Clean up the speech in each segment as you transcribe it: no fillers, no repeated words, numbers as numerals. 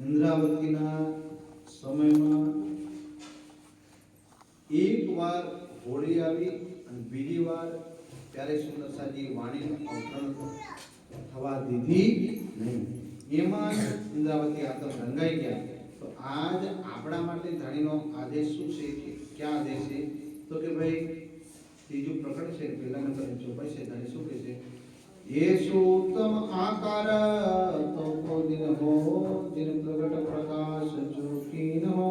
ઇન્દ્રાવતીના સમયમાં એક વાર હોળી આવી અને બીજી વાર ત્યારે સુંદરસાજી વાણીનું અવતરણ થવા દીધી નહીં. એમાં ઇન્દ્રાવતી આતર રંગાઈ ગયા. તો આજ આપણા માટે ધણીનો આદેશ શું છે કે ક્યાં આદેશ છે? તો કે ભાઈ ત્રીજું પ્રકરણ છે, પહેલા નંબર ચોપાઈ છે, ધણી શું કહે છે? येषु उत्तम आकार तो को दिन हो जिन प्रगट प्रकाश जो कीन हो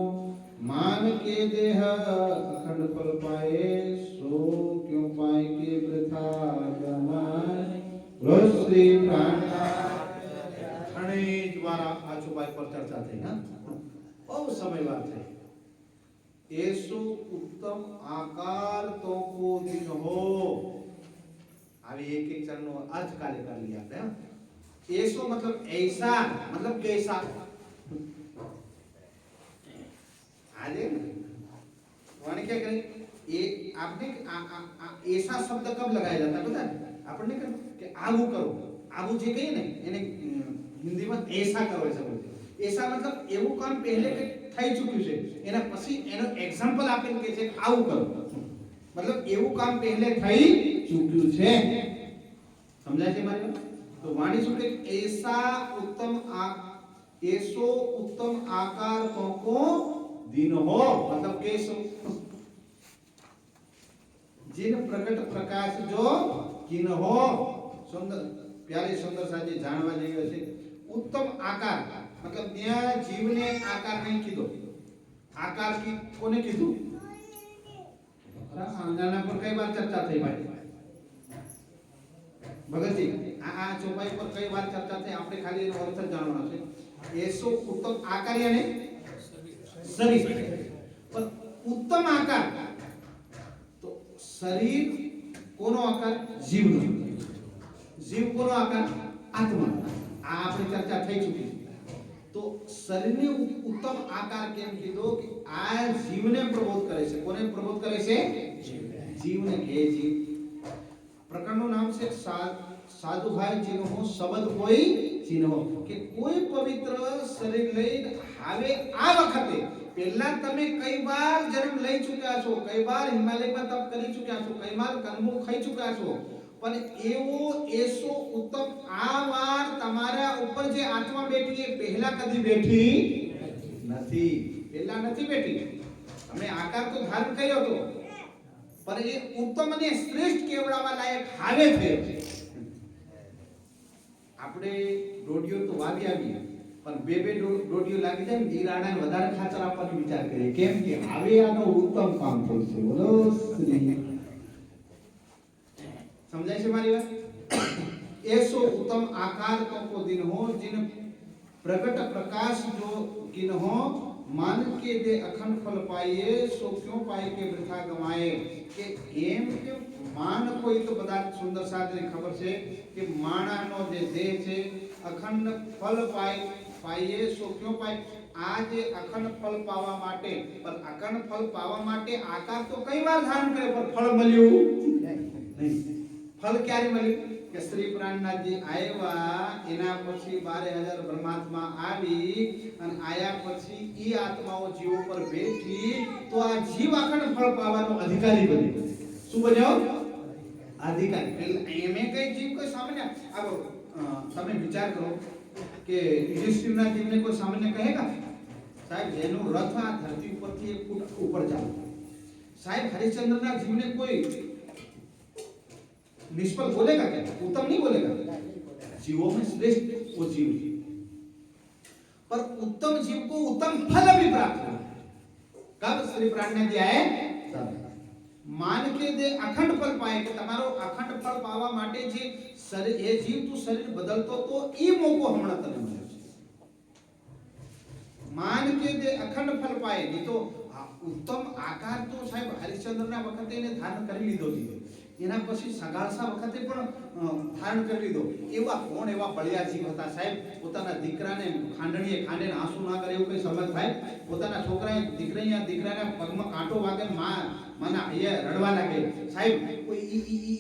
मान के देह अखंड फल पाए सो क्यों पाए के वृथा गमाए श्री प्राण घणे द्वारा आ चौपाई पर चर्चा થઈ. હા, બહુ સમય વાત છે. येषु उत्तम आकार तो को दिन हो, अभी एक एक चरणों अर्थ काले कर लिया आपने. ऐसो मतलब ऐसा, मतलब कैसा. आजे वाणी क्या करें? ये आपने ऐसा शब्द कब लगाया जाता है पता है? आपने कहा कि आगू करो, आगू जे कही ने એને હિન્દી માં ऐसा करो ऐसा बोलते. ऐसा मतलब એવું કામ પહેલે કે થઈ ચૂક્યું છે એના પછી એનો એક્ઝામ્પલ આપીને કહે છે આવું કરો. मतलब એવું કામ પહેલે થઈ ચૂક્યું છે. સમજાય છે મારી વાત? તો વાણી શું કે ऐसा उत्तम ऐसो उत्तम आकार को दिन हो, मतलब कैसो जिन प्रकट प्रकाश जो किन हो. सुंदर प्यारे सुंदर साजी जानवा जेवी છે. उत्तम आकार मतलब ત્યાં જીવને આકાર નહીં કીધો. આકાર की કોને કીધું? આના પર કઈ વાર ચર્ચા થઈ ભાઈ ભગતજી? આ ચોપાઈ પર કઈ વાર ચર્ચા થઈ? આપણે ખાલી એનો અર્થ જાણવાનો છે. એસો ઉત્તમ આકાર અને શરીર. પણ ઉત્તમ આકાર તો શરીર કોનો આકાર? જીવનો. જીવ કોનો આકાર? આત્મા. આ આપણી ચર્ચા થઈ ચૂકી છે. તો શરીરને ઉત્તમ આકાર કેમ કીધો? કે આ જીવને પ્રબોધ કરે છે. કોને પ્રબોધ કરે છે? જીવને. કે જીવ પ્રકરણનું નામ છે સાધુ ભાઈ ચિહ્નો શબ્દ કોઈ ચિહ્નો. કે કોઈ પવિત્ર શરીર લઈને હવે આ વખતે પહેલા તમે કઈ વાર જન્મ લઈ ચૂક્યા છો, કઈ વાર હિમાલયમાં તપ કરી ચૂક્યા છો, કઈ વાર કંદમૂળ ખાઈ ચૂક્યા છો, પણ એવો એસો ઉત્તમ આ વાર તમારા ઉપર જે આત્મા બેઠી એ પહેલા કદી બેઠી નથી. પહેલા નથી બેઠી. અમે આકાર તો ધારણ કર્યો હતો, पर ये उत्तम ने श्रेष्ठ केवड़ावा लायक हावे थे. આપણે ડોડિયો તો વાવી આવી પણ બે ડોડિયો લાગી જાય ને જીરાણા ને વધારે ખાતર આપવાનો વિચાર કરીએ. કેમ કે હવે આનો ઉત્તમ કામ થશે. બોલો શ્રી. સમજાય છે મારી વાત? ऐसो उत्तम आकार को दिन हो जिन प्रकट प्रकाश जो किन हो मान के दे अखंड फल पाए सो क्यों पाए के वृथा गवाए. કે એમ કે માન કોઈ તો બધા સુંદર સાધને ખબર છે કે માણાનો જે દેહ છે અખંડ ફલ પાઈએ સો ક્यों પાય. આ જે અખંડ ફલ પાવા માટે, પર અખંડ ફલ પાવા માટે આકાર તો કઈ વાર ધારણ કરે પણ ફળ મળ્યું નહીં. ફળ ક્યારે મળ્યું? કે શ્રી પ્રાણનાથજી આવ્યા એના પછી 12,000 બ્રહ્માત્મા આવી અને આયા પછી ઈ આત્માઓ જીવ ઉપર બેઠી તો આ જીવ અખંડ ફળ પાવાનો અધિકારી બન્યો. શું બન્યો? અધિકારી. એમે કઈ જીવ કોઈ સામાન્ય આવો તમે વિચાર કરો કે યુધિષ્ઠિરના જીવને કોઈ સામાન્ય કહેગા? સાહેબ જેનું રથ આ ધરતી ઉપરથી 1 ફૂટ ઉપર ચાલે. સાહેબ હરિશ્ચંદ્રના જીવને कोई निष्फल बोलेगा क्या? उत्तम नहीं बोलेगा. जीवों में श्रेष्ठ वो जीव, पर उत्तम जीव को उत्तम फल भी प्राप्त हुआ. कब? श्री प्राणनाथ जी आए तब. मान के दे अखंड फल पाए કે તમારો અખંડ ફળ પાવા માટે જે શરીર એ જીવ તું શરીર બદલતો તો ઈ મોકો હમણાં તને મળ્યો છે. मान के दे अखंड फल पाए. नहीं तो उत्तम आकार तो साहेब हरिश्चंद्રના વખતે એને ધારણ કરી લીધો છે એના પછી સગાળસા વખતે પણ ધારણ કરી લીધો. એવા કોણ એવા બળિયા જીવ હતા સાહેબ, પોતાના દીકરાને ખાંડણીએ ખાંડે આંસુ ના કરે એવું કઈ સંબંધ થાય? પોતાના છોકરાએ દીકરાના પગમાં કાંટો વાગે માના એ રડવા લાગે સાહેબ.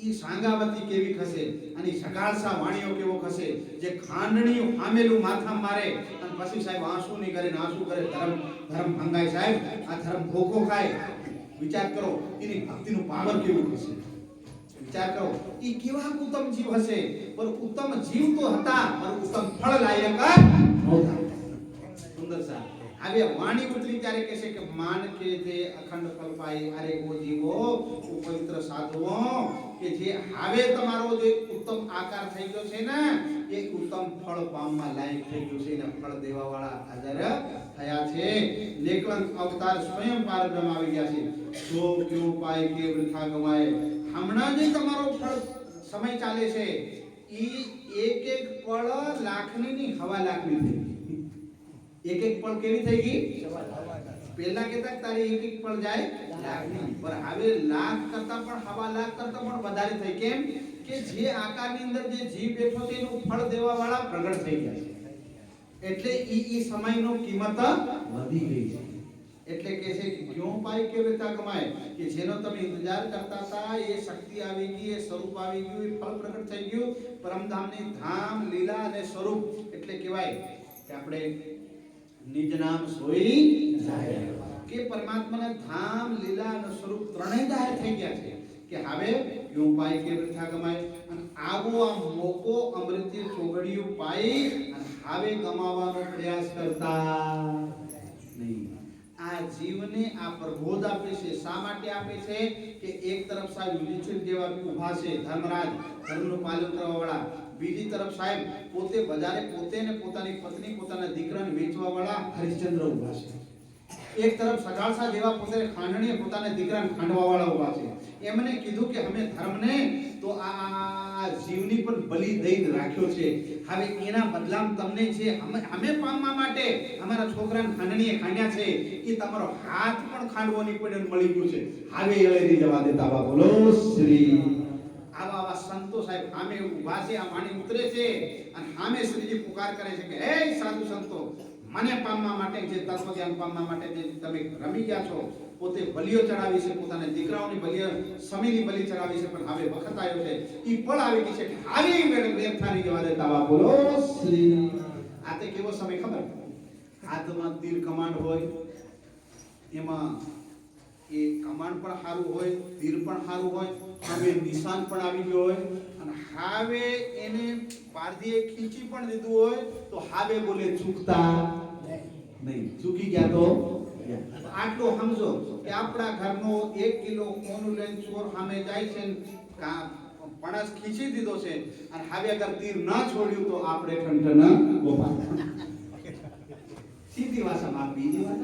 ઈ સાંગાવતી કેવી ખસે અને સગાળસા વાણીઓ કેવો ખસે, જે ખાંડણીઓ આમેલું માથા મારે અને પછી સાહેબ આંસુ નહીં કરે ને આંસુ કરે, ધર્મ ભંગાય સાહેબ. આ ધર્મ ધોખો ખાય. વિચાર કરો એની ભક્તિનું પાવર કેવું હશે. વિચાર કરો ઈ કેવા ઉત્તમ જીવ હશે. પણ ઉત્તમ જીવ તો હતા પણ ઉત્તમ ફળ લાયક નહોતા. સુંદર સા હવે વાણી ઉતરી ત્યારે કહેશે કે માન કે જે અખંડ ફળ પાઈ અરે ઓ જીવો પવિત્ર સાધુઓ, કે જે હવે તમારો જે ઉત્તમ આકાર થઈ ગયો છે ને એ ઉત્તમ ફળ પામવા લાયક થઈ ગયું છે. એના ફળ દેવા વાળા હાજર થયા છે. નિકલંક અવતાર સ્વયં પારબ્રહ્મ આવી ગયા છે. જો ક્યો પાય કે વૃથા ગવાય. હમણાં જે તમારો ફળ સમય ચાલે છે ઈ એક એક પળ લાખની ની હવા લાખની થઈ. એક એક પળ કેવી થઈ ગઈ? પહેલા કહેતા તારી એક એક પળ જાય લાખની, પણ હવે લાખ કરતા પણ હવા લાખ કરતા પણ વધારે થઈ. કેમ કે જે આકારની અંદર જે જીવ બેઠો છે એનું ફળ દેવા વાળા પ્રગટ થઈ ગયા છે. એટલે ઈ સમયનો કિંમત વધી ગઈ છે. એટલે કે છે કે ક્યો પાય કે વૃથા ગમાય, કે જેનો તમે ઇંતજાર કરતા હતા એ શક્તિ આવી ગઈ, એ સ્વરૂપ આવી ગયું, એ ફળ પ્રગટ થઈ ગયું. પરમધામની ધામ લીલા અને સ્વરૂપ એટલે કહેવાય કે આપણે નિજ નામ સોઈ જાહેર, કે પરમાત્માના ધામ લીલા અને સ્વરૂપ ત્રણેય જાહેર થઈ ગયા છે. કે હવે ક્યો પાય કે વૃથા ગમાય, અને આવો આ મોકો અમૃતની ચોગડીયું પાઈ અને હવે ગમાવવાનો પ્રયાસ કરતા નહીં. આ જીવને આ પ્રબોધ આપે છે. શા માટે આપે છે? કે એક તરફ સાહેબ યુધિષ્ઠિર જેવા ઊભા છે ધર્મરાજ, ધર્મનું પાલન કરવા વાળા. બીજી તરફ સાહેબ પોતે બજારે પોતે ને પોતાની પત્ની પોતાના દીકરાને વેચવા વાળા હરિશ્ચંદ્ર ઊભા છે. એક તરફ સગાળસા જેવા પોતે ખાંડણીએ પોતાના દીકરાને ખાંડવા વાળા ઊભા છે. એમને કીધું કે અમે ધર્મને તો આ જીવની પણ બલિ દઈને રાખ્યો છે. હવે એના બદલામાં તમને છે અમે પામવા માટે અમારા છોકરાને ખાંડણીએ ખાંડ્યા છે, એ તમારો હાથ પણ ખાંડવો નહીં પડે મળી ગયું છે. હવે એળેરી જવા દેતા બા બોલો શ્રી. આવા સંતો સાહેબ સામે ઊભા છે. આ વાણી ઉતરે છે અને સામે શ્રીજી પુકાર કરે છે કે હે સાધુ સંતો, મને પામવા માટે જે તત્વજ્ઞાન પામવા માટે જે તમે રમી ગયા છો, પોતે બલિઓ ચડાવી છે, પોતાના દીકરાઓની બલિઓ સમીની બલિ ચડાવી છે, પણ હવે વખત આવ્યો છે, ઈ પળ આવી ગઈ છે કે આવી મેળે વ્યર્થાની જવા દેતા બા બોલો શ્રી. આ તે કેવો સમય ખબર? હાથમાં તીર કમાન્ડ હોય, એમાં એ કમાન્ડ પણ સારું હોય, તીર પણ સારું હોય, હવે નિશાન પણ આવી ગયો હોય, અને હવે એને પારધીએ ખીચી પણ દીધું હોય તો હવે બોલે ચૂકતા નહીં. ચૂકી ગયા તો આટલું સમજો કે આપણા ઘરનો 1 કિલો કોનું લઈને ચોર સામે જાય છે, પણસ ખીચી દીધો છે, અને હવે અગર તીર ન છોડ્યું તો આપણે ઠંઠન ગોપા. સીધી ભાષામાં બીજી વાત,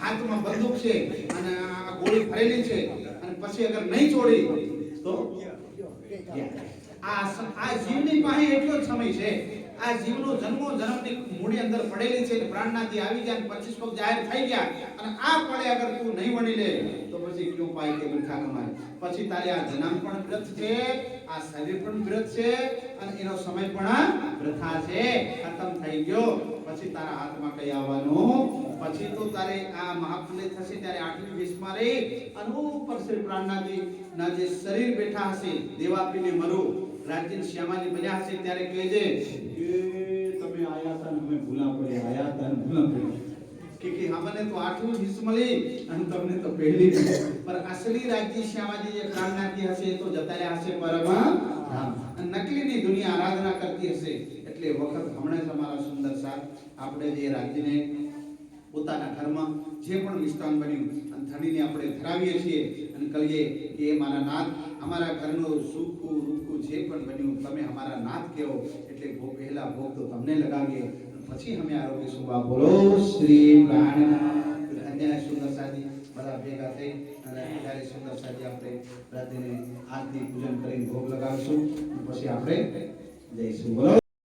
હાથમાં બંદૂક છે અને આ ગોળી ભરેલી છે, અને પછી અગર નહીં છોડી તો આ જીવની પાસે એટલો જ સમય છે. આ જીવનો જન્મની મૂડી અંદર પડેલી છે, પ્રાણનાથી આવી ગયા, 25 પગ જાહેર થઈ ગયા, અને આ પડે અગર તું નહીં વણી લે તો પછી ક્યો પાય કે વૃથા ગમાય. પછી તારે આ જન્મ પણ વ્યર્થ છે, આ શરીર પણ વ્યર્થ છે, અને એનો સમય પણ વૃથા છે, ખતમ થઈ ગયો. પછી તારા હાથમાં કઈ આવવાનું? પછી તો તારે આ મહાપુલ્ય થશે ત્યારે 8મી 20માં રહી અને ઉપર શ્રી પ્રાણનાથી ના જે શરીર બેઠા હશે, દેવાપીને મરુ રાજ્ય શ્યામાની બન્યા હશે, ત્યારે કહેજે કે તમે આયા હતા ને અમે ભૂલા પડ્યા, આયા હતા ને ભૂલા પડ્યા, કે અમને તો 8મી 20 મળી અને તમને તો પહેલી. પર અસલી રાજ્ય શ્યામાજી જે પ્રાણનાથી હશે તો જતા રહ્યા હશે પરમા ધામ, નકલીની દુનિયા આરાધના કરતી હશે. એટલે વખત હમણાં જ અમારા સુંદર સાથ આપણે જે રાજ્યને પોતાના ઘરમાં જે પણ વિસ્તાન બન્યું અને ધણીને આપણે ધરાવીએ છીએ અને કહીએ કે મારા નાથ, અમારા ઘરનું સુખું રૂખું જે પણ બન્યું તમે અમારા નાથ કહો, એટલે પહેલા ભોગ તો તમને લગાવીએ, પછી અમે આરોગ્ય સુબા બોલો શ્રી પ્રાણનાથ. અન્ય સુંદર સાજી બધા ભેગા થઈ અને ત્યારે સુંદર સાજી આપણે રાજ્યને આજથી પૂજન કરીને ભોગ લગાવીશું, પછી આપણે જઈશું. બોલો.